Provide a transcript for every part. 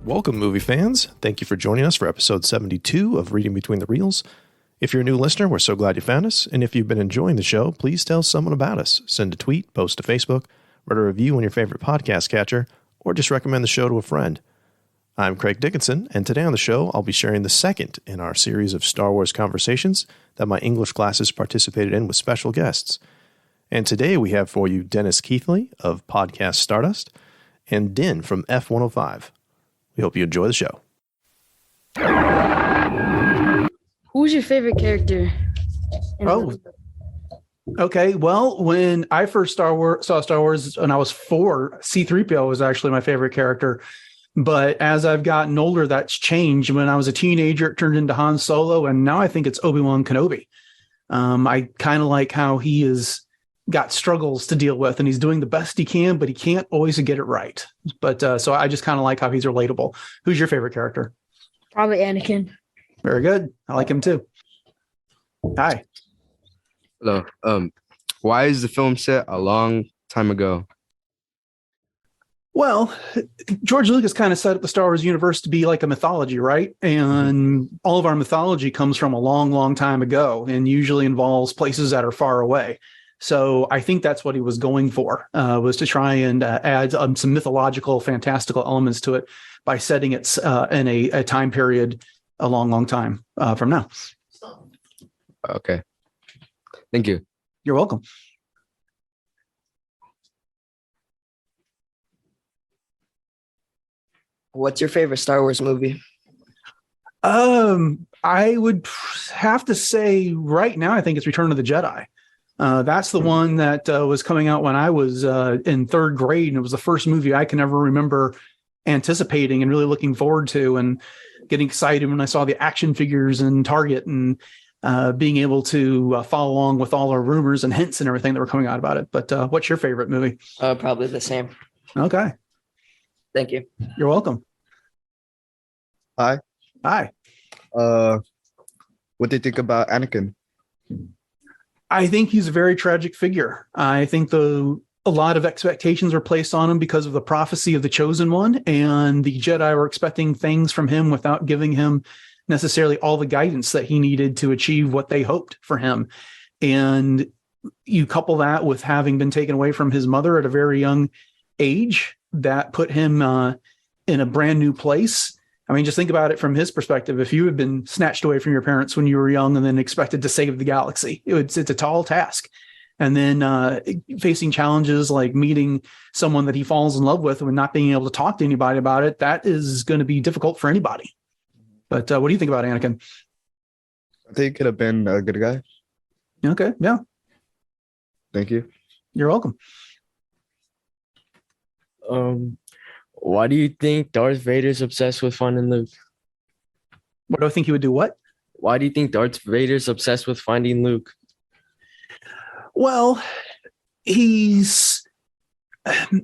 Welcome, movie fans. Thank you for joining us for episode 72 of Reading Between the Reels. If you're a new listener, we're so glad you found us. And if you've been enjoying the show, please tell someone about us. Send a tweet, post to Facebook, write a review on your favorite podcast catcher, or just recommend the show to a friend. I'm Craig Dickinson, and today on the show, I'll be sharing the second in our series of Star Wars conversations that my English classes participated in with special guests. And today we have for you Dennis Keithley of podcast Stardust and Din from F-105. We hope you enjoy the show. Who's your favorite character? Okay. Well, when I first saw Star Wars when I was 4, C-3PO was actually my favorite character. But as I've gotten older, that's changed. When I was a teenager, it turned into Han Solo, and now I think it's Obi-Wan Kenobi. I kind of like how he has got struggles to deal with, and he's doing the best he can, but he can't always get it right. But so I just kind of like how he's relatable. Who's your favorite character? Probably Anakin. Very good. I like him too. Hi. Hello. Why is the film set a long time ago? Well, George Lucas kind of set up the Star Wars universe to be like a mythology, right? And all of our mythology comes from a long, long time ago and usually involves places that are far away. So I think that's what he was going for, was to try and add some mythological, fantastical elements to it by setting it in a time period a long, long time from now. Okay. Thank you. You're welcome. What's your favorite Star Wars movie? I would have to say right now, I think it's Return of the Jedi. That's the one that was coming out when I was in 3rd grade, and it was the first movie I can ever remember anticipating and really looking forward to and getting excited when I saw the action figures in Target and being able to follow along with all our rumors and hints and everything that were coming out about it. But what's your favorite movie? Probably the same. Okay. Thank you. You're welcome. Hi. Hi. What do you think about Anakin? I think he's a very tragic figure. I think a lot of expectations were placed on him because of the prophecy of the Chosen One, and the Jedi were expecting things from him without giving him necessarily all the guidance that he needed to achieve what they hoped for him. And you couple that with having been taken away from his mother at a very young age, that put him in a brand new place. I mean, just think about it from his perspective. If you had been snatched away from your parents when you were young and then expected to save the galaxy, it's a tall task. And then facing challenges like meeting someone that he falls in love with and not being able to talk to anybody about it, that is going to be difficult for anybody. But what do you think about Anakin? I think he could have been a good guy. Okay. Yeah. Thank you. You're welcome. Why do you think Darth Vader's obsessed with finding Luke? What do I think he would do? What? Why do you think Darth Vader's obsessed with finding Luke? Well, he's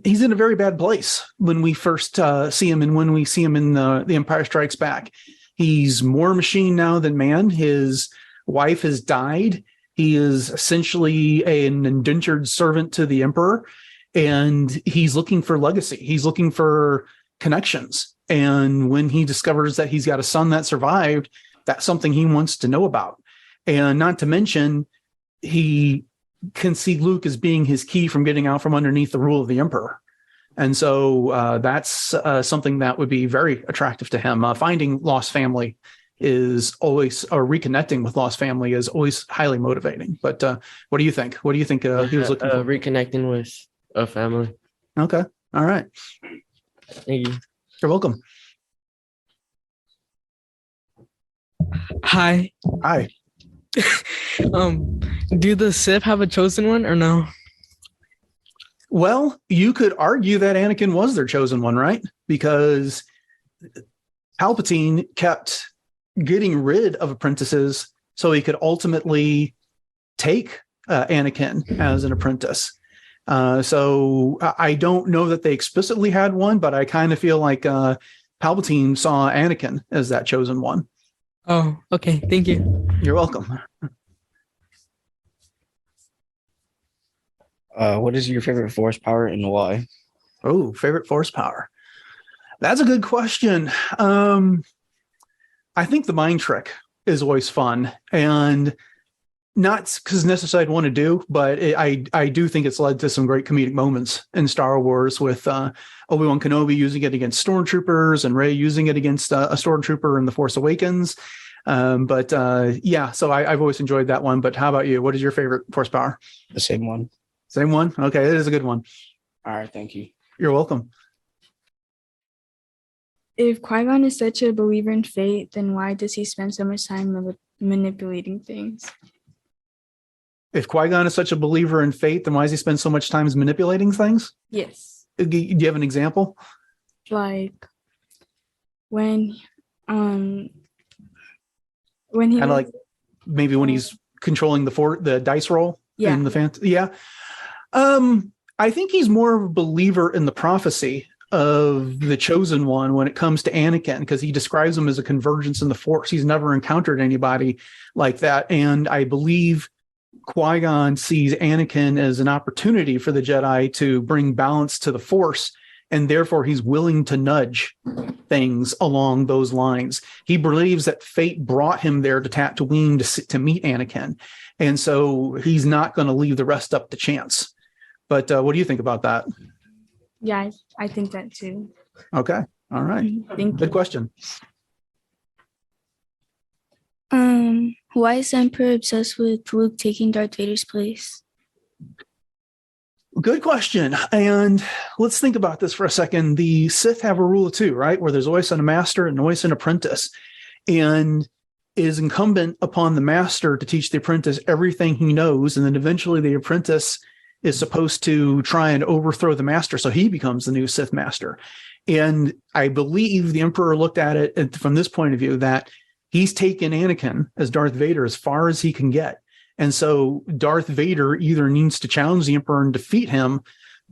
in a very bad place when we first see him, and when we see him in the Empire Strikes Back. He's more machine now than man. His wife has died. He is essentially an indentured servant to the Emperor. And he's looking for legacy. He's looking for connections. And when he discovers that he's got a son that survived, that's something he wants to know about. And not to mention, he can see Luke as being his key from getting out from underneath the rule of the Emperor. And so that's something that would be very attractive to him. Finding lost family is always, or reconnecting with lost family is always highly motivating. But what do you think? What do you think he was looking for? Reconnecting with a family. Okay. All right. Thank you. You're welcome. Hi. Hi. Do the Sith have a chosen one or no? Well, you could argue that Anakin was their chosen one, right? Because Palpatine kept getting rid of apprentices so he could ultimately take Anakin as an apprentice. So I don't know that they explicitly had one, but I kind of feel like Palpatine saw Anakin as that chosen one. Oh, okay. Thank you. You're welcome. What is your favorite force power and why? Oh, favorite force power. That's a good question. I think the mind trick is always fun, and not because necessarily I'd want to do, but I do think it's led to some great comedic moments in Star Wars with Obi-Wan Kenobi using it against stormtroopers and Rey using it against a stormtrooper in The Force Awakens. Yeah, so I've always enjoyed that one. But how about you? What is your favorite Force power? The same one. Same one? Okay, it is a good one. All right, thank you. You're welcome. If Qui-Gon is such a believer in fate, then why does he spend so much time manipulating things? If Qui-Gon is such a believer in fate, then why does he spend so much time manipulating things? Yes. Do you have an example? Like when he Kind of like maybe when he's controlling the dice roll in the yeah. I think he's more of a believer in the prophecy of the chosen one when it comes to Anakin, because he describes him as a convergence in the Force. He's never encountered anybody like that, and I believe Qui-Gon sees Anakin as an opportunity for the Jedi to bring balance to the Force, and therefore he's willing to nudge things along those lines. He believes that fate brought him there to Tatooine to meet Anakin, and so he's not going to leave the rest up to chance. But what do you think about that? Yeah, I think that too. Okay. All right. Good question. Why is the Emperor obsessed with Luke taking Darth Vader's place? Good question. And let's think about this for a second. The Sith have a rule of two, right? Where there's always a master and always an apprentice. And it is incumbent upon the master to teach the apprentice everything he knows. And then eventually the apprentice is supposed to try and overthrow the master, so he becomes the new Sith master. And I believe the Emperor looked at it from this point of view, that he's taken Anakin as Darth Vader as far as he can get. And so Darth Vader either needs to challenge the Emperor and defeat him,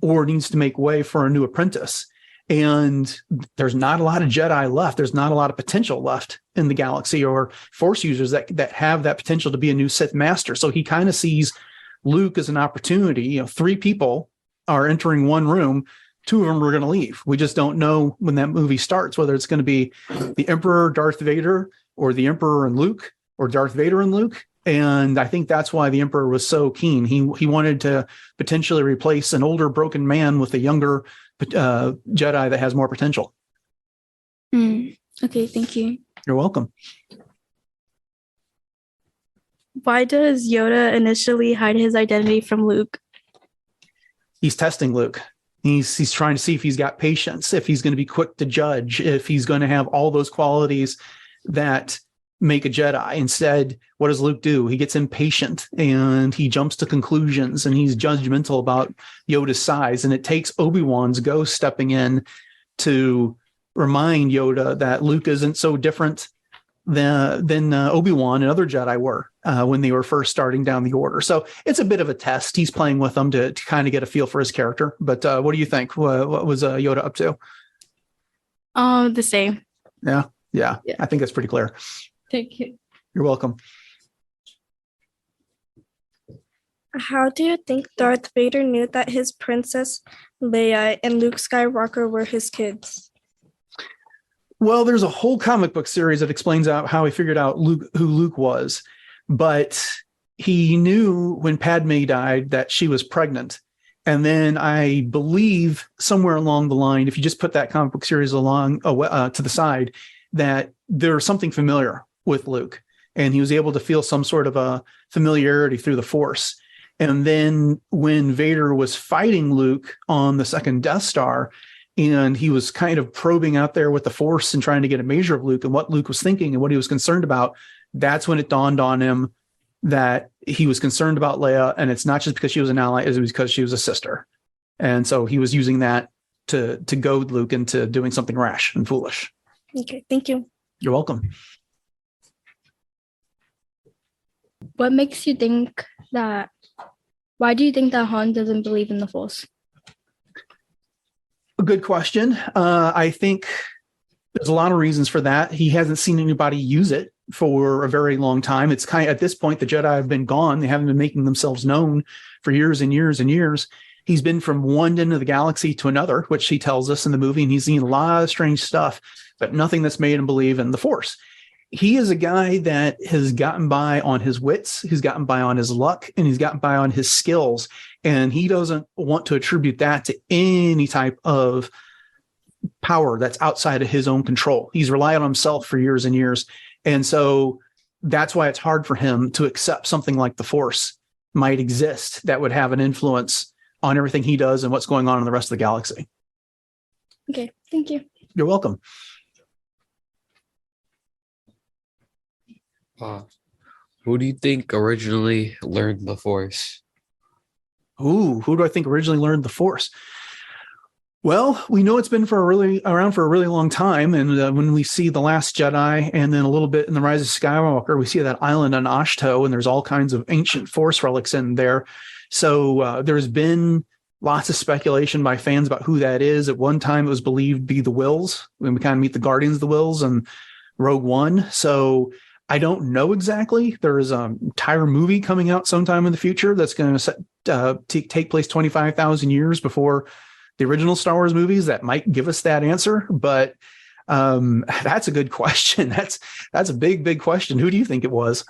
or needs to make way for a new apprentice. And there's not a lot of Jedi left. There's not a lot of potential left in the galaxy, or Force users that have that potential to be a new Sith master. So he kind of sees Luke as an opportunity. 3 people are entering one room, 2 of them are going to leave. We just don't know when that movie starts, whether it's going to be the Emperor, Darth Vader, or the Emperor and Luke, or Darth Vader and Luke. And I think that's why the Emperor was so keen. He wanted to potentially replace an older broken man with a younger Jedi that has more potential. Okay, thank you. You're welcome. Why does Yoda initially hide his identity from Luke? He's testing Luke. He's trying to see if he's got patience, if he's going to be quick to judge, if he's going to have all those qualities that make a Jedi. Instead, what does Luke do? He gets impatient and he jumps to conclusions, and he's judgmental about Yoda's size. And it takes Obi-Wan's ghost stepping in to remind Yoda that Luke isn't so different than Obi-Wan and other Jedi were when they were first starting down the order. So it's a bit of a test. He's playing with them to kind of get a feel for his character. But what do you think? What was Yoda up to? The same. Yeah. I think that's pretty clear. Thank you. You're welcome. How do you think Darth Vader knew that his Princess Leia and Luke Skywalker were his kids? Well, there's a whole comic book series that explains out how he figured out who Luke was. But he knew when Padme died that she was pregnant. And then I believe somewhere along the line, if you just put that comic book series along to the side, that there's something familiar with Luke. And he was able to feel some sort of a familiarity through the Force. And then when Vader was fighting Luke on the second Death Star, and he was kind of probing out there with the Force and trying to get a measure of Luke and what Luke was thinking and what he was concerned about, that's when it dawned on him that he was concerned about Leia. And it's not just because she was an ally, it was because she was a sister. And so he was using that to goad Luke into doing something rash and foolish. Okay, thank you. You're welcome. What makes you think that, why do you think that Han doesn't believe in the Force? A good question. I think there's a lot of reasons for that. He hasn't seen anybody use it for a very long time. It's kind of, at this point, the Jedi have been gone. They haven't been making themselves known for years and years and years. He's been from one end of the galaxy to another, which he tells us in the movie, and he's seen a lot of strange stuff, but nothing that's made him believe in the Force. He is a guy that has gotten by on his wits, he's gotten by on his luck, and he's gotten by on his skills. And he doesn't want to attribute that to any type of power that's outside of his own control. He's relied on himself for years and years. And so that's why it's hard for him to accept something like the Force might exist that would have an influence on everything he does and what's going on in the rest of the galaxy. Okay, thank you. You're welcome. Who do you think originally learned the Force? Ooh, who do I think originally learned the Force? Well, we know it's been around for a really long time. And when we see The Last Jedi and then a little bit in The Rise of Skywalker, we see that island on Ashto, and there's all kinds of ancient Force relics in there. So there's been lots of speculation by fans about who that is. At one time, it was believed to be the Wills, when we kind of meet the Guardians of the Wills and Rogue One. So I don't know exactly. There is an entire movie coming out sometime in the future that's going to take place 25,000 years before the original Star Wars movies that might give us that answer. But that's a good question. That's a big question. Who do you think it was?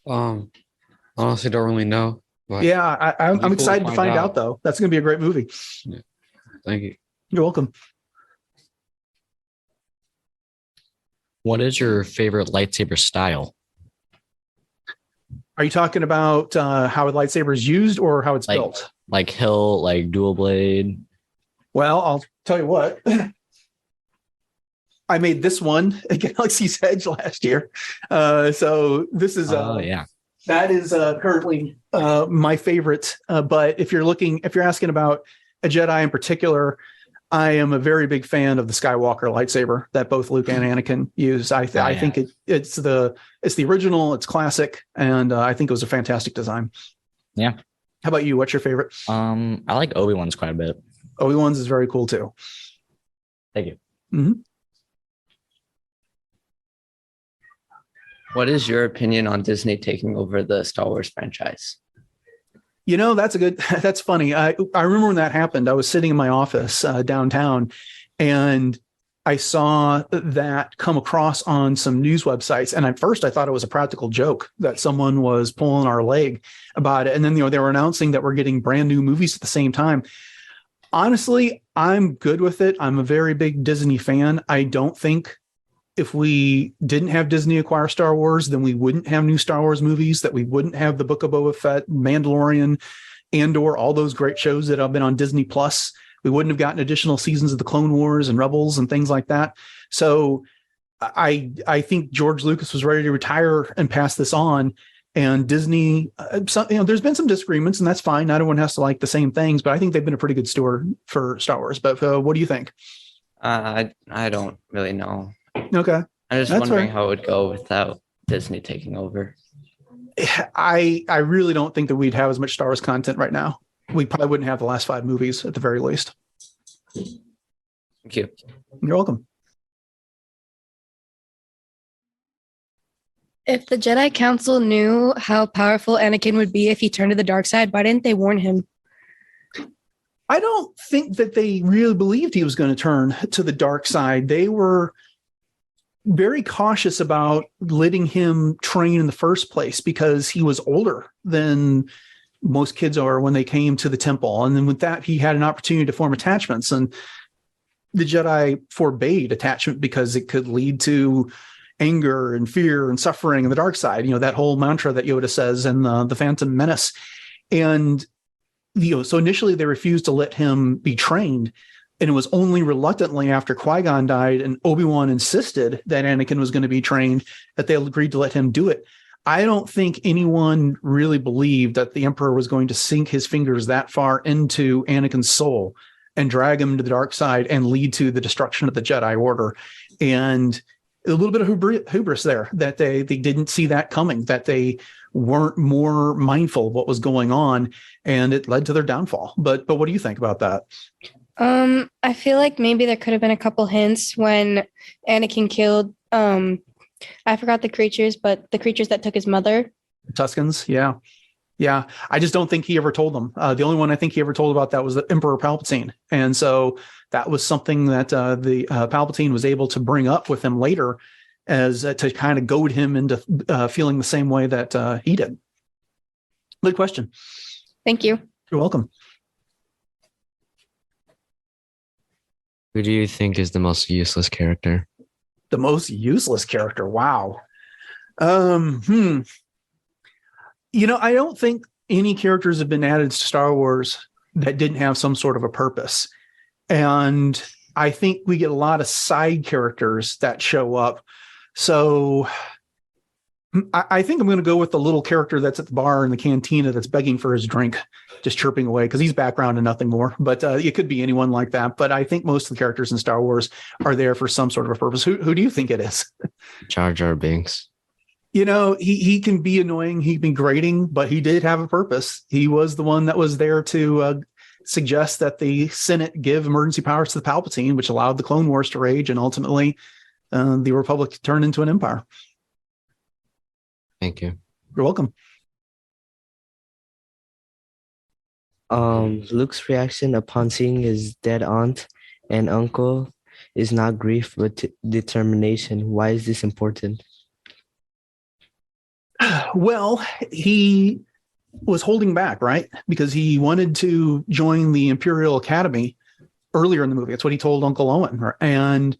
Honestly, don't really know. But yeah, I'm excited to find out, though. That's going to be a great movie. Yeah. Thank you. You're welcome. What is your favorite lightsaber style? Are you talking about how a lightsaber is used or how it's built? Like hilt, like dual blade? Well, I'll tell you what. I made this one at Galaxy's Edge last year. So this is that is currently my favorite. But if you're asking about a Jedi in particular, I am a very big fan of the Skywalker lightsaber that both Luke and Anakin use. I think it's the original, it's classic, and I think it was a fantastic design. Yeah. How about you? What's your favorite? I like Obi-Wan's quite a bit. Obi-Wan's is very cool too. Thank you. Mm-hmm. What is your opinion on Disney taking over the Star Wars franchise? You know, that's funny. I remember when that happened. I was sitting in my office downtown, and I saw that come across on some news websites. And at first I thought it was a practical joke that someone was pulling our leg about it. And then, they were announcing that we're getting brand new movies at the same time. Honestly, I'm good with it. I'm a very big Disney fan. I don't think if we didn't have Disney acquire Star Wars, then we wouldn't have new Star Wars movies, that we wouldn't have the Book of Boba Fett, Mandalorian, Andor, all those great shows that have been on Disney Plus. We wouldn't have gotten additional seasons of the Clone Wars and Rebels and things like that. So I think George Lucas was ready to retire and pass this on. And Disney, there's been some disagreements, and that's fine. Not everyone has to like the same things, but I think they've been a pretty good steward for Star Wars. But what do you think? I don't really know. Okay. I'm just wondering how it would go without Disney taking over. I really don't think that we'd have as much Star Wars content right now. We probably wouldn't have the last 5 movies at the very least. Thank you. You're welcome. If the Jedi Council knew how powerful Anakin would be if he turned to the dark side, why didn't they warn him? I don't think that they really believed he was going to turn to the dark side. They were very cautious about letting him train in the first place because he was older than most kids are when they came to the temple. And then with that, he had an opportunity to form attachments, and the Jedi forbade attachment because it could lead to anger and fear and suffering and the dark side, that whole mantra that Yoda says in the Phantom Menace. And, so initially they refused to let him be trained. And it was only reluctantly after Qui-Gon died and Obi-Wan insisted that Anakin was going to be trained that they agreed to let him do it. I don't think anyone really believed that the Emperor was going to sink his fingers that far into Anakin's soul and drag him to the dark side and lead to the destruction of the Jedi Order. And a little bit of hubris there, that they didn't see that coming, that they weren't more mindful of what was going on, and it led to their downfall. But what do you think about that? I feel like maybe there could have been a couple hints when Anakin killed, I forgot the creatures, but the creatures that took his mother. Tuskens, yeah. Yeah, I just don't think he ever told them. The only one I think he ever told about that was the Emperor Palpatine. And so that was something that the Palpatine was able to bring up with him later as to kind of goad him into feeling the same way that he did. Good question. Thank you. You're welcome. Who do you think is the most useless character? The most useless character. Wow. I don't think any characters have been added to Star Wars that didn't have some sort of a purpose. And I think we get a lot of side characters that show up. So I think I'm going to go with the little character that's at the bar in the cantina that's begging for his drink, just chirping away because he's background and nothing more. But it could be anyone like that. But I think most of the characters in Star Wars are there for some sort of a purpose. Who do you think it is? Jar Jar Binks. He can be annoying. He can be grating, but he did have a purpose. He was the one that was there to suggest that the Senate give emergency powers to the Palpatine, which allowed the Clone Wars to rage, and ultimately the Republic turned into an empire. Thank you. You're welcome. Luke's reaction upon seeing his dead aunt and uncle is not grief, but determination. Why is this important? Well, he was holding back, right? Because he wanted to join the Imperial Academy earlier in the movie. That's what he told Uncle Owen. And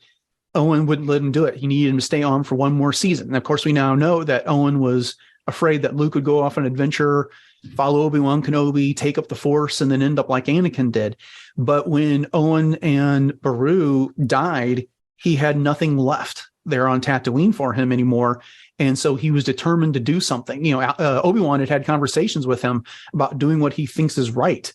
Owen wouldn't let him do it. He needed him to stay on for one more season. And of course, we now know that Owen was afraid that Luke would go off on an adventure, follow Obi-Wan Kenobi, take up the Force, and then end up like Anakin did. But when Owen and Beru died, he had nothing left there on Tatooine for him anymore. And so he was determined to do something. Obi-Wan had conversations with him about doing what he thinks is right.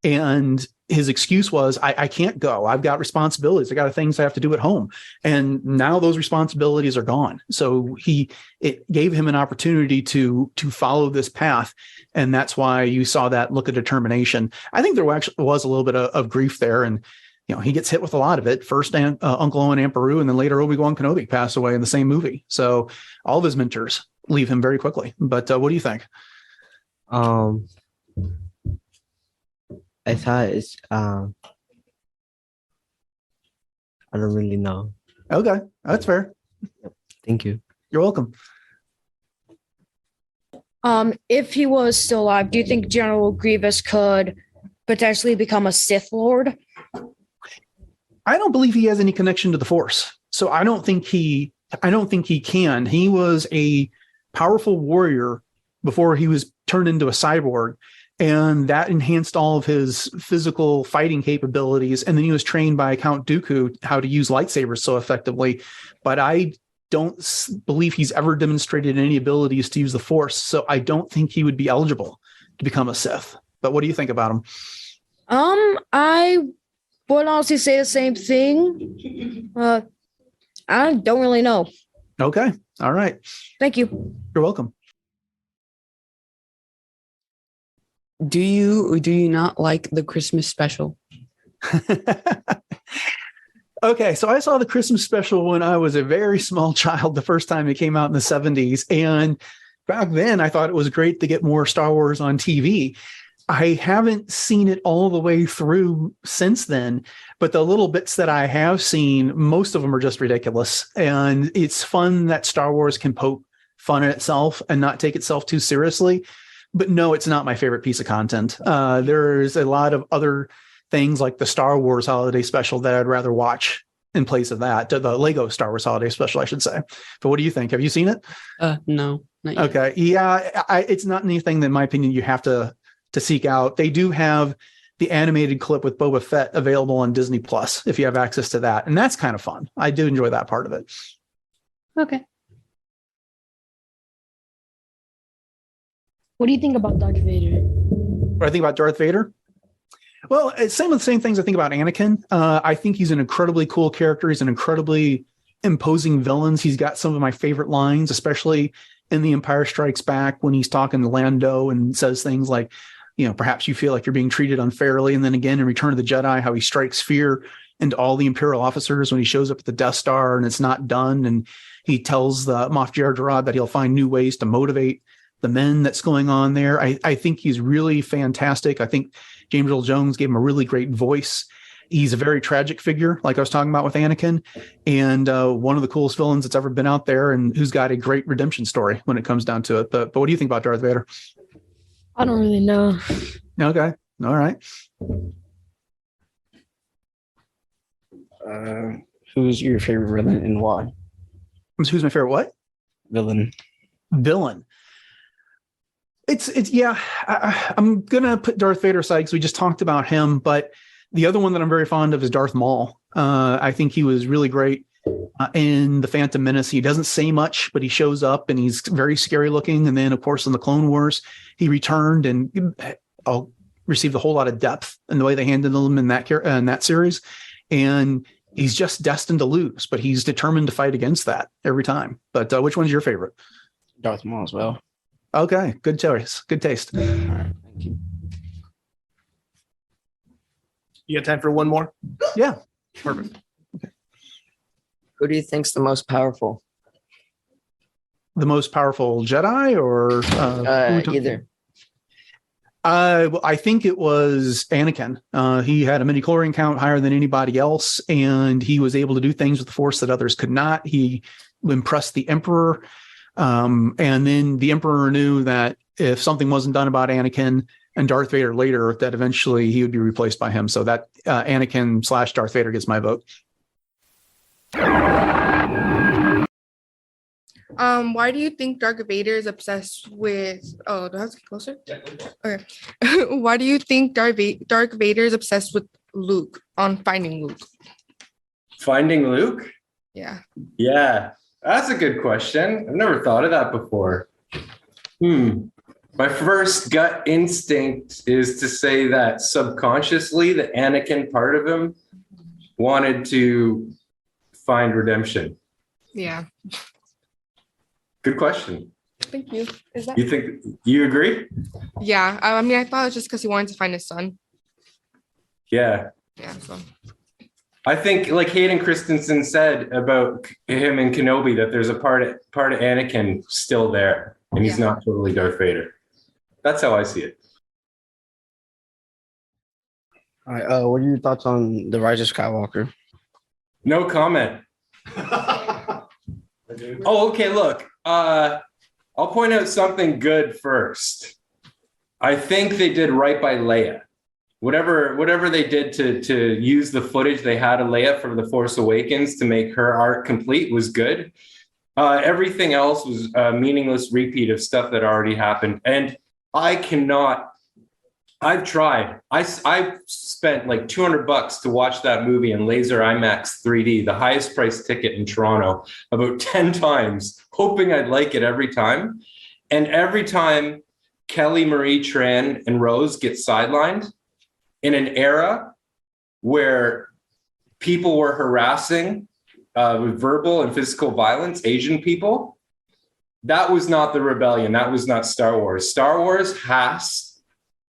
And his excuse was, I can't go. I've got responsibilities. I got things I have to do at home. And now those responsibilities are gone. So it gave him an opportunity to follow this path. And that's why you saw that look of determination. I think there actually was a little bit of grief there. And he gets hit with a lot of it. First, Uncle Owen and Beru, and then later Obi-Wan Kenobi passed away in the same movie. So all of his mentors leave him very quickly. But what do you think? I thought it's I don't really know. Okay, that's fair. Thank you. You're welcome. If he was still alive, do you think General Grievous could potentially become a Sith Lord? I don't believe he has any connection to the Force. So I don't think he can. He was a powerful warrior before he was turned into a cyborg, and that enhanced all of his physical fighting capabilities. And then he was trained by Count Dooku how to use lightsabers so effectively. But I don't believe he's ever demonstrated any abilities to use the Force. So I don't think he would be eligible to become a Sith. But what do you think about him? I would honestly say the same thing. I don't really know. Okay. All right. Thank you. You're welcome. Do you or do you not like the Christmas special? Okay, so I saw the Christmas special when I was a very small child the first time it came out in the 70s. And back then, I thought it was great to get more Star Wars on TV. I haven't seen it all the way through since then, but the little bits that I have seen, most of them are just ridiculous. And it's fun that Star Wars can poke fun at itself and not take itself too seriously. But no, it's not my favorite piece of content. There's a lot of other things like the Star Wars Holiday Special that I'd rather watch in place of that. The Lego Star Wars Holiday Special, I should say. But what do you think? Have you seen it? No, not yet. Okay. Yeah, it's not anything that, in my opinion, you have to seek out. They do have the animated clip with Boba Fett available on Disney Plus if you have access to that. And that's kind of fun. I do enjoy that part of it. Okay. What do you think about Darth Vader? What I think about Darth Vader? Well, it's the same things I think about Anakin. I think he's an incredibly cool character. He's an incredibly imposing villain. He's got some of my favorite lines, especially in The Empire Strikes Back when he's talking to Lando and says things like, perhaps you feel like you're being treated unfairly. And then again, in Return of the Jedi, how he strikes fear into all the Imperial officers when he shows up at the Death Star and it's not done. And he tells the Moff Gideon that he'll find new ways to motivate the men that's going on there. I think he's really fantastic. I think James Earl Jones gave him a really great voice. He's a very tragic figure, like I was talking about with Anakin, and one of the coolest villains that's ever been out there, and who's got a great redemption story when it comes down to it. But what do you think about Darth Vader? I don't really know. Okay, all right. Who's your favorite villain and why? Who's my favorite what? Villain. It's yeah. I'm gonna put Darth Vader aside because we just talked about him, but the other one that I'm very fond of is Darth Maul. I think he was really great in The Phantom Menace. He doesn't say much, but he shows up and he's very scary looking. And then, of course, in the Clone Wars, he returned and received a whole lot of depth in the way they handled him in that series. And he's just destined to lose, but he's determined to fight against that every time. But which one's your favorite? Darth Maul as well. Okay, good choice. Good taste. All right, thank you. You got time for one more? Yeah, perfect. Who do you think's the most powerful? The most powerful Jedi or either? Well, I think it was Anakin. He had a midichlorian count higher than anybody else, and he was able to do things with the Force that others could not. He impressed the Emperor, and then the Emperor knew that if something wasn't done about Anakin and Darth Vader later, that eventually he would be replaced by him. So that Anakin / Darth Vader gets my vote. Why do you think Darth Vader is obsessed with? Oh, do I have to get closer? Yeah. Okay. Why do you think Darth Vader is obsessed with Luke on finding Luke? Finding Luke? Yeah. Yeah, that's a good question. I've never thought of that before. My first gut instinct is to say that subconsciously, the Anakin part of him wanted to find redemption. Yeah. Good question. Thank you. Is that? You agree? Yeah. I mean, I thought it was just because he wanted to find his son. Yeah. Yeah. So. I think, like Hayden Christensen said about him and Kenobi, that there's a part of Anakin still there, and he's not totally Darth Vader. That's how I see it. All right. What are your thoughts on the Rise of Skywalker? No comment. Oh, okay. Look, I'll point out something good first. I think they did right by Leia. Whatever they did to use the footage they had of Leia from The Force Awakens to make her arc complete was good. Everything else was a meaningless repeat of stuff that already happened. And I've tried. I spent like $200 to watch that movie in Laser IMAX 3D, the highest price ticket in Toronto, about 10 times, hoping I'd like it every time. And every time Kelly Marie Tran and Rose get sidelined in an era where people were harassing with verbal and physical violence Asian people, that was not the rebellion. That was not Star Wars. Star Wars has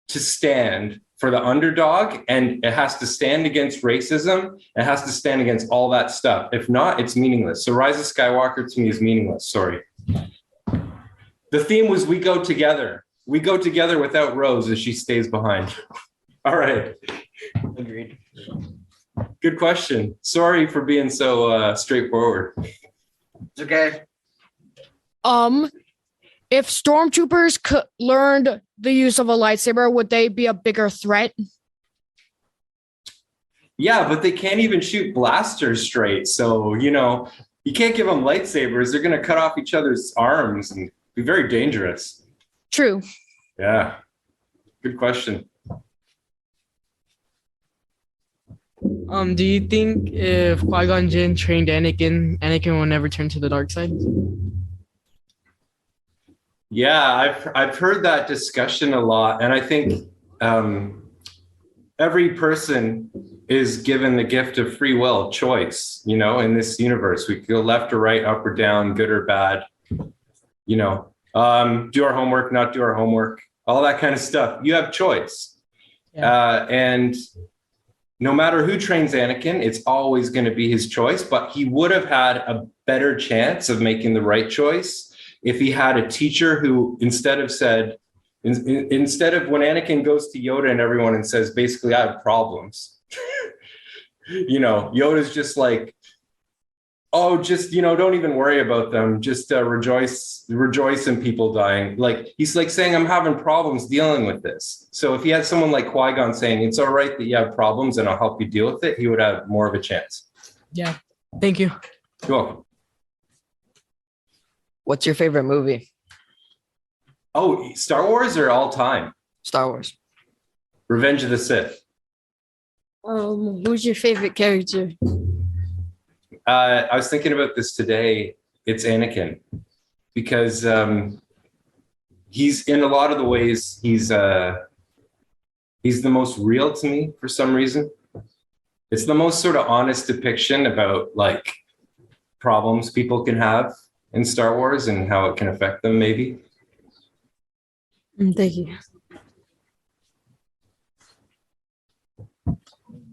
to stand for the underdog, and it has to stand against racism. It has to stand against all that stuff. If not, it's meaningless. So Rise of Skywalker to me is meaningless. Sorry. The theme was we go together. We go together without Rose as she stays behind. All right. Agreed. Good question. Sorry for being so straightforward. It's okay. If stormtroopers learned the use of a lightsaber, would they be a bigger threat? Yeah, but they can't even shoot blasters straight. So, you can't give them lightsabers. They're going to cut off each other's arms and be very dangerous. True. Yeah. Good question. Do you think if Qui-Gon Jinn trained Anakin will never turn to the dark side? Yeah, I've heard that discussion a lot, and I think every person is given the gift of free will, choice. In this universe, we could go left or right, up or down, good or bad. Do our homework, not do our homework, all that kind of stuff. You have choice, and no matter who trains Anakin, it's always going to be his choice. But he would have had a better chance of making the right choice if he had a teacher who instead of when Anakin goes to Yoda and everyone and says, basically, I have problems, Yoda's just like, oh, just, don't even worry about them. Just rejoice in people dying. Like, he's like saying, I'm having problems dealing with this. So if he had someone like Qui-Gon saying, it's all right that you have problems and I'll help you deal with it, he would have more of a chance. Yeah. Thank you. You're welcome. What's your favorite movie? Oh, Star Wars or all time? Star Wars. Revenge of the Sith. Who's your favorite character? I was thinking about this today. It's Anakin, because he's in a lot of the ways he's the most real to me for some reason. It's the most sort of honest depiction about like problems people can have in Star Wars and how it can affect them, maybe. Thank you.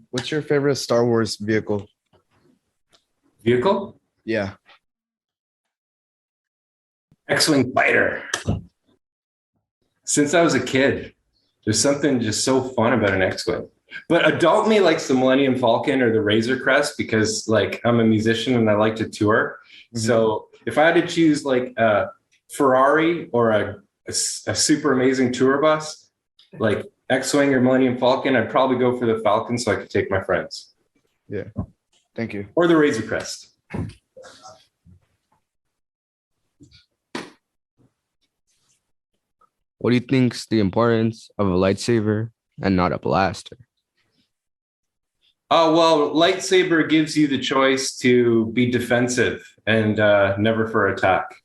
What's your favorite Star Wars vehicle? Vehicle? Yeah. X-Wing fighter. Since I was a kid, there's something just so fun about an X-Wing. But adult me likes the Millennium Falcon or the Razor Crest because like I'm a musician and I like to tour. Mm-hmm. So if I had to choose like a Ferrari or a super amazing tour bus, like X-Wing or Millennium Falcon, I'd probably go for the Falcon so I could take my friends. Yeah. Thank you. Or the Razor Crest. What do you think's the importance of a lightsaber and not a blaster? Oh, well, lightsaber gives you the choice to be defensive and never for attack.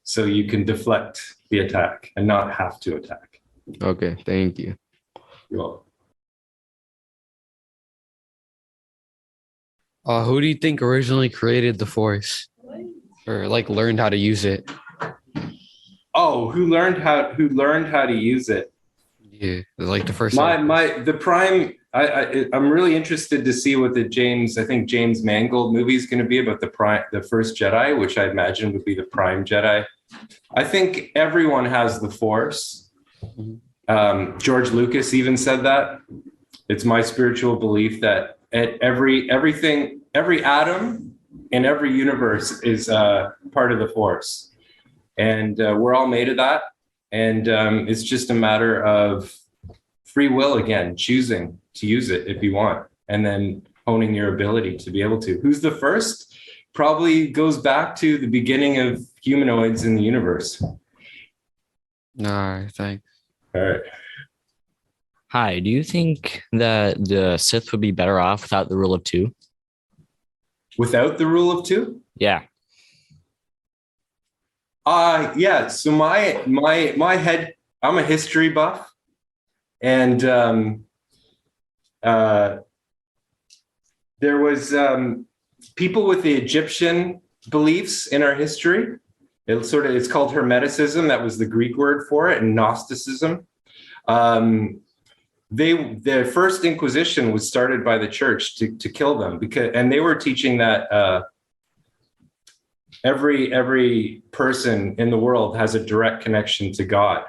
So you can deflect the attack and not have to attack. Okay, thank you. You're welcome. Who do you think originally created the Force, or like learned how to use it? Oh, who learned how to use it? Yeah, like the first. The Prime. I'm really interested to see what the James Mangold movie is going to be about the first Jedi, which I imagine would be the Prime Jedi. I think everyone has the Force. George Lucas even said that. It's my spiritual belief that every atom in every universe is part of the Force, and we're all made of that. And it's just a matter of free will again, choosing to use it if you want, and then honing your ability to be able to. Who's the first? Probably goes back to the beginning of humanoids in the universe. No, thanks. All right. Hi, do you think that the Sith would be better off without the rule of two? Without the rule of two? Yeah. Yeah. So my head, I'm a history buff, and there was people with the Egyptian beliefs in our history. It's called Hermeticism. That was the Greek word for it, and Gnosticism. The first Inquisition was started by the church to kill them and they were teaching that every person in the world has a direct connection to God,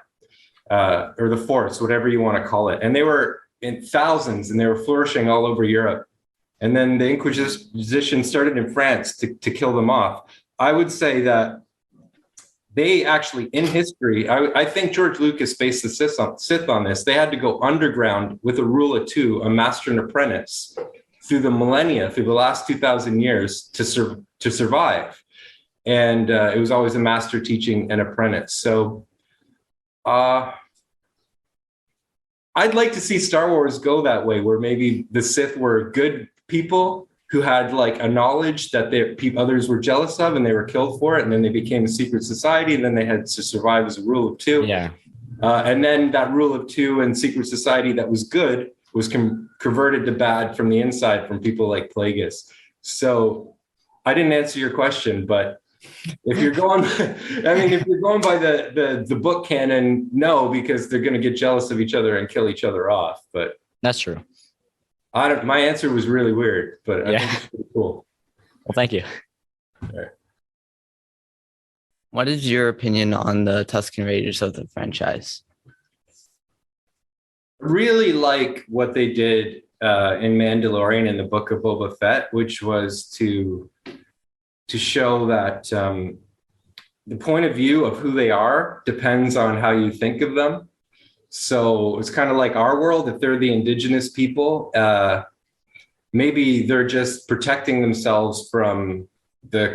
or the Force, whatever you want to call it. And they were in thousands, and they were flourishing all over Europe. And then the Inquisition started in France to kill them off. I would say that they actually, in history, I think George Lucas based the Sith on this. They had to go underground with a rule of two, a master and apprentice, through the millennia, through the last 2,000 years to survive. And it was always a master teaching an apprentice. So I'd like to see Star Wars go that way, where maybe the Sith were good people who had like a knowledge that others were jealous of, and they were killed for it. And then they became a secret society, and then they had to survive as a rule of two. Yeah. And then that rule of two and secret society that was good was converted to bad from the inside from people like Plagueis. So I didn't answer your question, but if you're going, if you're going by the book canon, no, because they're going to get jealous of each other and kill each other off. But that's true. My answer was really weird, but I think it's pretty cool. Well, thank you. All right. What is your opinion on the Tusken Raiders of the franchise? Really like what they did in Mandalorian in the Book of Boba Fett, which was to show that the point of view of who they are depends on how you think of them. So it's kind of like our world. If they're the indigenous people, maybe they're just protecting themselves from the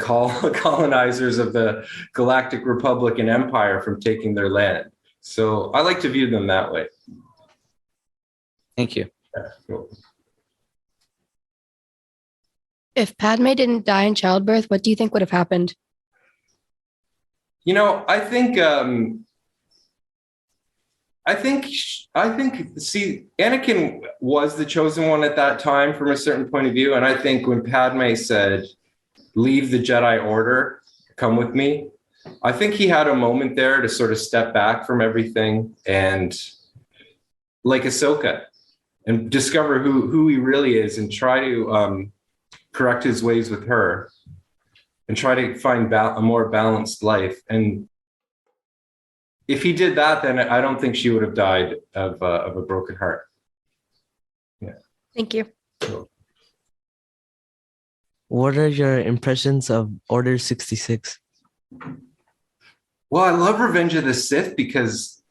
colonizers of the Galactic Republic and Empire from taking their land. So I like to view them that way. Thank you. Yeah, cool. If Padme didn't die in childbirth, what do you think would have happened? You know, I think, see, Anakin was the chosen one at that time from a certain point of view. And I think when Padme said, leave the Jedi Order, come with me, I think he had a moment there to sort of step back from everything and, like Ahsoka, and discover who he really is and try to correct his ways with her and try to find a more balanced life. And if he did that, then I don't think she would have died of a broken heart. Yeah. Thank you. So, What are your impressions of Order 66? well, I love Revenge of the Sith because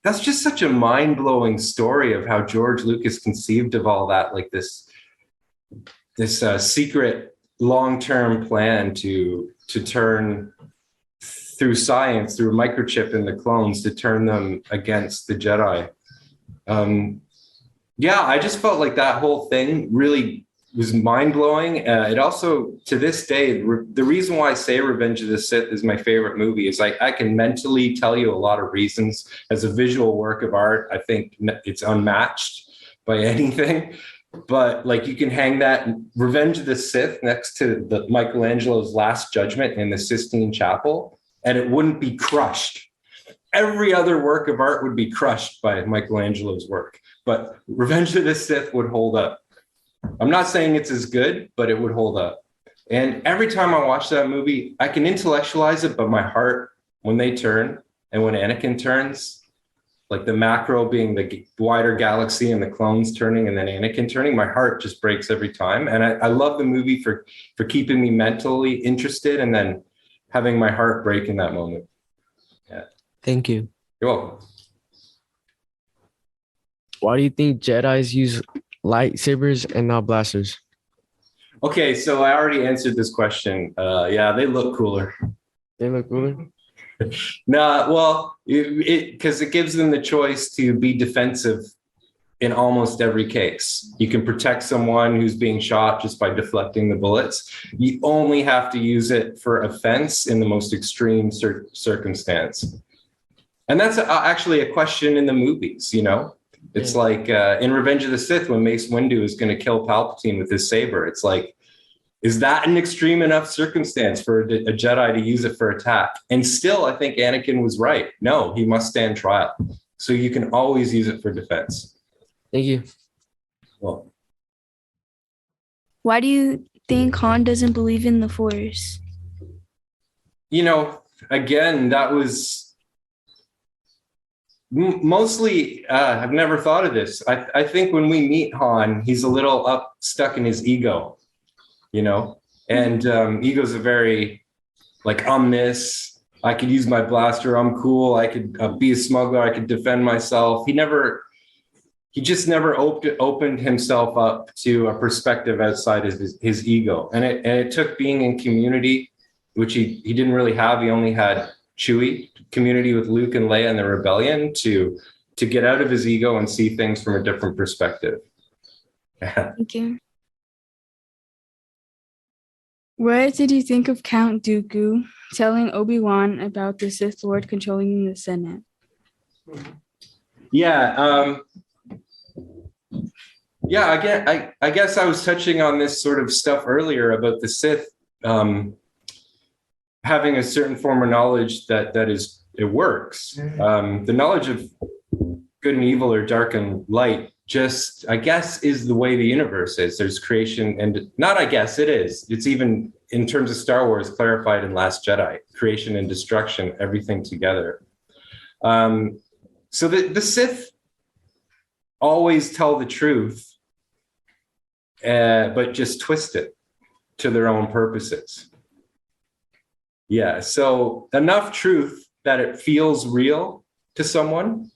that's just such a mind-blowing story of how George Lucas conceived of all that, like this secret long-term plan to turn, through science, through a microchip in the clones, to turn them against the Jedi. Yeah, I just felt like that whole thing really was mind-blowing. It also, to this day, the reason why I say Revenge of the Sith is my favorite movie is I can mentally tell you a lot of reasons. As a visual work of art, I think it's unmatched by anything. But like, you can hang that Revenge of the Sith next to the Michelangelo's Last Judgment in the Sistine Chapel, and it wouldn't be crushed. Every other work of art would be crushed by Michelangelo's work, but Revenge of the Sith would hold up. I'm not saying it's as good, but it would hold up. And every time I watch that movie, I can intellectualize it, but my heart, when they turn and when Anakin turns, like the macro being the wider galaxy and the clones turning and then Anakin turning, my heart just breaks every time. And I love the movie for keeping me mentally interested and then having my heart break in that moment. Yeah. Thank you. You're welcome. Why do you think Jedis use lightsabers and not blasters? Okay, so I already answered this question. Yeah, they look cooler. They look cooler? Nah, well, because it gives them the choice to be defensive in almost every case. You can protect someone who's being shot just by deflecting the bullets. You only have to use it for offense in the most extreme circumstance. And that's actually a question in the movies, you know? It's like in Revenge of the Sith, when Mace Windu is going to kill Palpatine with his saber, it's like, is that an extreme enough circumstance for a Jedi to use it for attack? And still, I think Anakin was right. No, he must stand trial. So you can always use it for defense. Thank you. Well, Why do you think Han doesn't believe in the Force? you know, again, that was mostly, I've never thought of this. I think when we meet Han, he's a little stuck in his ego, you know, and ego's a very, like, I'm this, I could use my blaster, I'm cool, I could be a smuggler, I could defend myself. He just never opened himself up to a perspective outside of his ego. And it took being in community, which he didn't really have. He only had Chewie, community with Luke and Leia and the rebellion, to get out of his ego and see things from a different perspective. Thank you. What did you think of Count Dooku telling Obi-Wan about the Sith Lord controlling the Senate? Yeah. Yeah, again, I guess I was touching on this sort of stuff earlier about the Sith having a certain form of knowledge that it works. The knowledge of good and evil or dark and light just, I guess, is the way the universe is. There's creation and not, I guess it is. It's even in terms of Star Wars clarified in Last Jedi, creation and destruction, everything together. So the Sith always tell the truth, but just twist it to their own purposes. Yeah, so enough truth that it feels real to someone,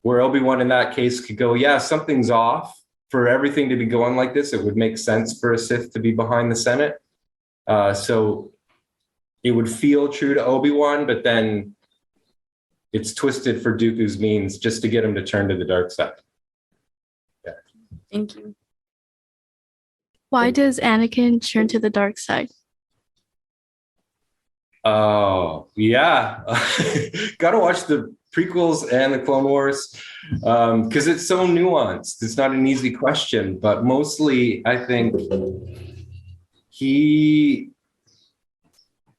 where Obi-Wan in that case could go, yeah, something's off. For everything to be going like this, it would make sense for a Sith to be behind the Senate. So it would feel true to Obi-Wan, but then it's twisted for Dooku's means just to get him to turn to the dark side. Yeah. Thank you. Why does Anakin turn to the dark side? Oh, yeah. Got to watch the prequels and the Clone Wars because it's so nuanced. It's not an easy question, but mostly I think he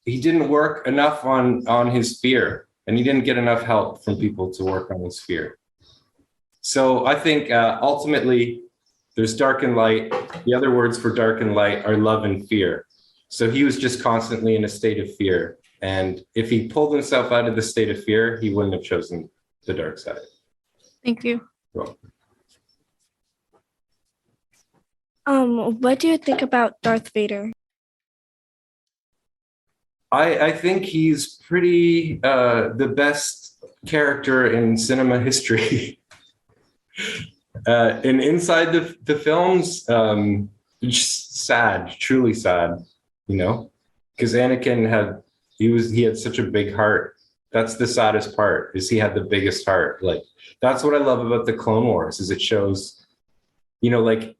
didn't work enough on his fear, and he didn't get enough help from people to work on his fear. So I think ultimately there's dark and light. The other words for dark and light are love and fear. So he was just constantly in a state of fear. And if he pulled himself out of the state of fear, he wouldn't have chosen the dark side. Thank you. Well, what do you think about Darth Vader? I think he's pretty the best character in cinema history. And inside the films, just sad, truly sad, you know, because Anakin had such a big heart. That's the saddest part, is he had the biggest heart. Like, that's what I love about the Clone Wars, is it shows, you know, like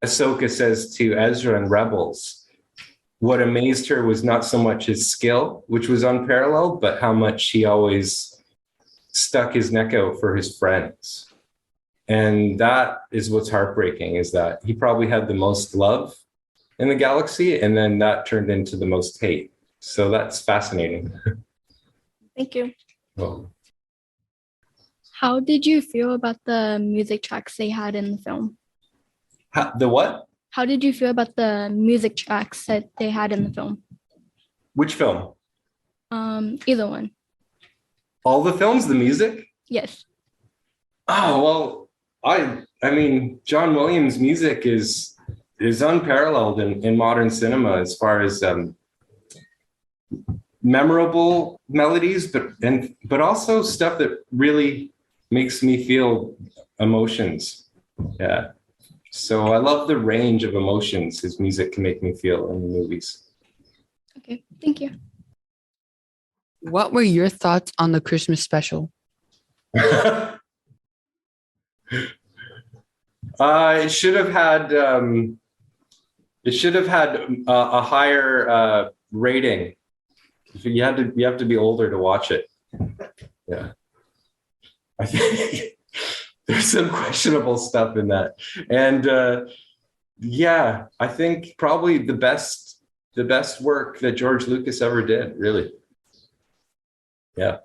Ahsoka says to Ezra in Rebels, what amazed her was not so much his skill, which was unparalleled, but how much he always stuck his neck out for his friends. And that is what's heartbreaking, is that he probably had the most love in the galaxy, and then that turned into the most hate. So that's fascinating. Thank you. Well, How did you feel about the music tracks they had in the film? the what? How did you feel about the music tracks that they had in the film? Which film? Either one. All the films, the music? Yes. Oh, well, I mean, John Williams' music is unparalleled in modern cinema as far as memorable melodies, but also stuff that really makes me feel emotions. Yeah. So I love the range of emotions his music can make me feel in the movies. Okay, thank you. What were your thoughts on the Christmas special? It should have had a higher rating. You have to be older to watch it. Yeah, I think there's some questionable stuff in that, and yeah, I think probably the best work that George Lucas ever did. Really, yeah.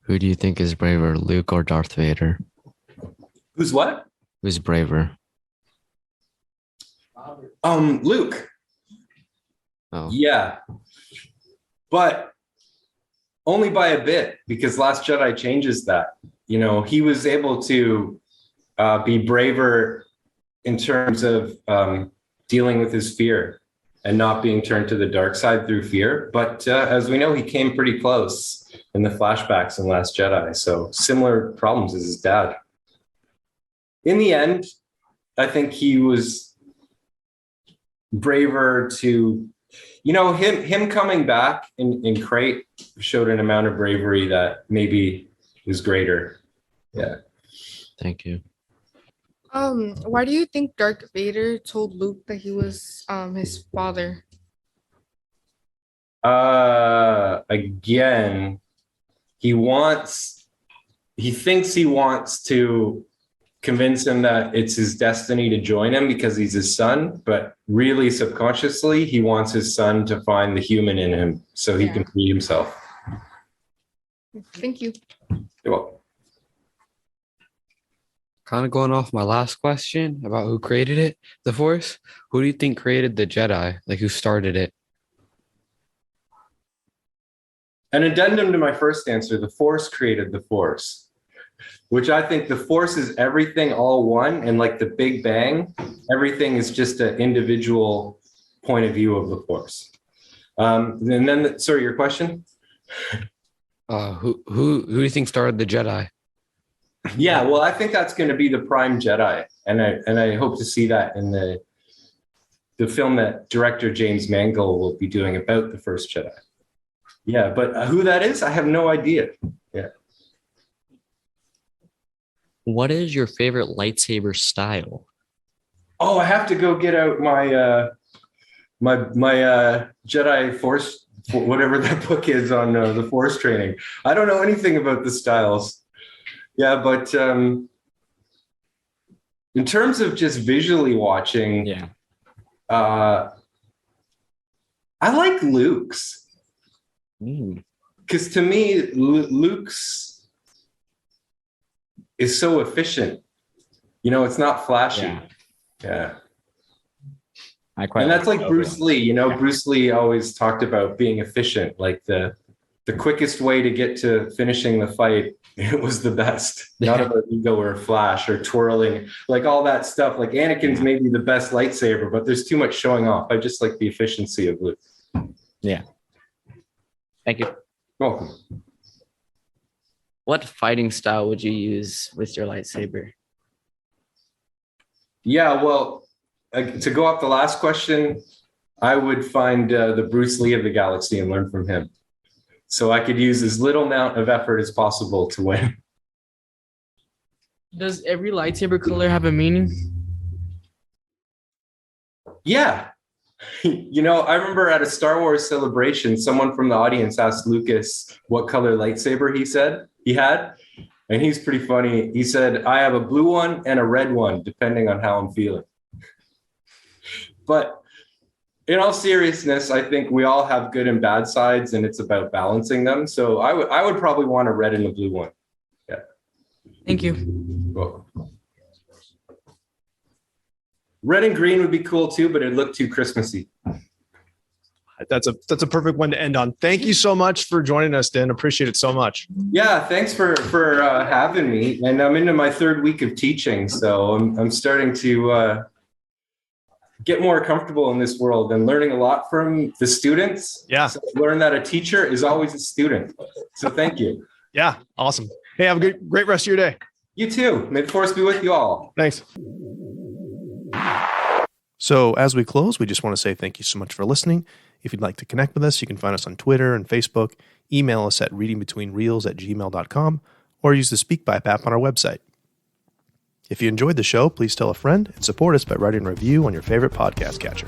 Who do you think is braver, Luke or Darth Vader? Who's what? Who's braver? Luke. Oh. Yeah. But only by a bit, because Last Jedi changes that. You know, he was able to be braver in terms of dealing with his fear and not being turned to the dark side through fear. But as we know, he came pretty close in the flashbacks in Last Jedi. So similar problems as his dad. In the end, I think he was braver to, you know, him coming back in Crate showed an amount of bravery that maybe was greater. Yeah. Thank you. Why do you think Darth Vader told Luke that he was his father? Again, he thinks he wants to convince him that it's his destiny to join him because he's his son, but really subconsciously he wants his son to find the human in him so he can free himself. Thank you. You're welcome. Kind of going off my last question about who created it, the Force. Who do you think created the Jedi? Like who started it? An addendum to my first answer, the Force created the Force, which I think the Force is everything all one, and like the Big Bang, everything is just an individual point of view of the Force. And then, sorry, your question? Who do you think started the Jedi? Yeah, well, I think that's going to be the Prime Jedi, and I hope to see that in the film that director James Mangold will be doing about the first Jedi. Yeah, but who that is, I have no idea. Yeah. What is your favorite lightsaber style? Oh, I have to go get out my my Jedi Force, whatever that book is on the Force training. I don't know anything about the styles. Yeah, but in terms of just visually watching, yeah, I like Luke's. Because to me, Luke's is so efficient. You know, it's not flashy. Yeah. And that's like Bruce Lee. You know, Bruce Lee always talked about being efficient, like the quickest way to get to finishing the fight. It was the best. Not about ego or flash or twirling, like all that stuff. Like Anakin's maybe the best lightsaber, but there's too much showing off. I just like the efficiency of Luke. Yeah. Thank you. Welcome. What fighting style would you use with your lightsaber? Yeah, well, to go off the last question, I would find the Bruce Lee of the galaxy and learn from him. So I could use as little amount of effort as possible to win. Does every lightsaber color have a meaning? Yeah. You know, I remember at a Star Wars celebration, someone from the audience asked Lucas what color lightsaber he said he had. And he's pretty funny. He said, I have a blue one and a red one, depending on how I'm feeling. But in all seriousness, I think we all have good and bad sides, and it's about balancing them. So I would probably want a red and a blue one. Yeah. Thank you. Welcome. Red and green would be cool too, but it'd look too Christmassy. That's a perfect one to end on. Thank you so much for joining us, Dan. Appreciate it so much. Yeah, thanks for having me. And I'm into my third week of teaching, so I'm starting to get more comfortable in this world and learning a lot from the students. Yeah, so learn that a teacher is always a student. So thank you. Yeah, awesome. Hey, have a great rest of your day. You too. May the force be with you all. Thanks. So as we close, we just want to say thank you so much for listening. If you'd like to connect with us, you can find us on Twitter and Facebook, email us at readingbetweenreels@gmail.com, or use the SpeakPipe app on our website. If you enjoyed the show, please tell a friend and support us by writing a review on your favorite podcast catcher.